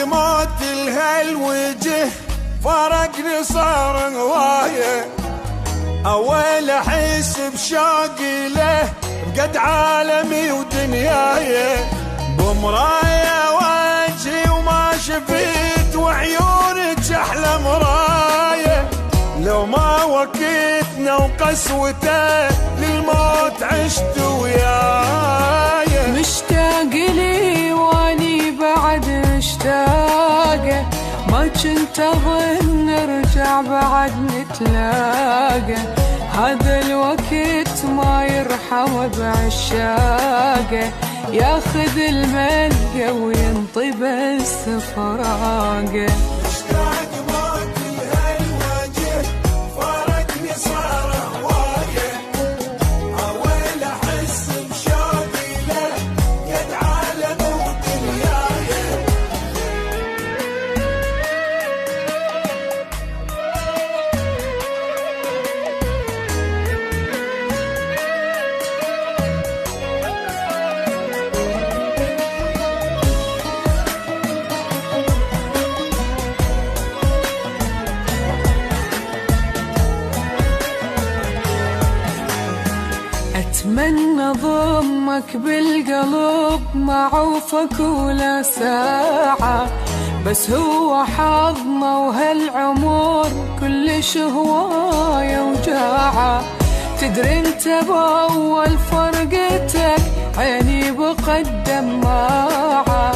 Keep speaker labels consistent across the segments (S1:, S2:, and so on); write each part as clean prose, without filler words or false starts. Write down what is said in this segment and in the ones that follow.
S1: موت الهالوجه فرقني صار هوايه، اول احس بشوقي له بقد عالمي ودنياي، بمرايه وجهي وما شفيت وعيونك احلى مرايه، لو ما وكيتنا وقسوته للموت عشت وياي.
S2: مشتاق لي واني بعد مشتاقه، ما كنت اظن نرجع بعد نتلاقى، هذا الوقت ما يرحم بعشاقه، ياخذ الملقى وينطي بس فراقه.
S1: مشتاق موت الهالوجه فارقني صار هوايه، اول احس بشوقي له قد عالم ودنياي.
S2: أتمنى ضمك بالقلب ما عوفك ولا ساعة، بس هو حظنا وهالعمر كلش هواية وجاعة، تدري انت بأول فرقتك عيني بقد دماعة،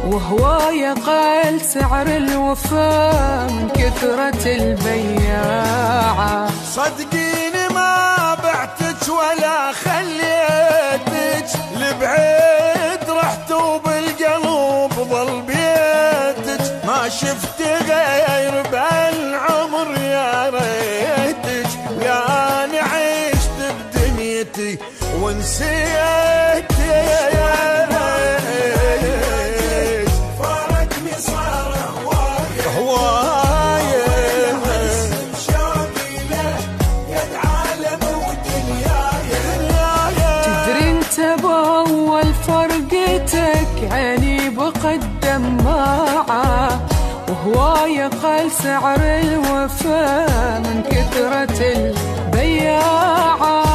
S2: وهواية قال سعر الوفا من كثرة البياعة.
S1: صدقيني ما بعتك ولا خليتك لبعيد، رحت وبالقلب ظل بيتك، ما شفت غير بالعمر يا ريتك، لاني عشت بدنيتي ونسيت يا ريت، فارقني صار هوايه
S2: بأول فرقتك عيني بقد دماعة، وهواية قال سعر الوفا من كثرة البياعة.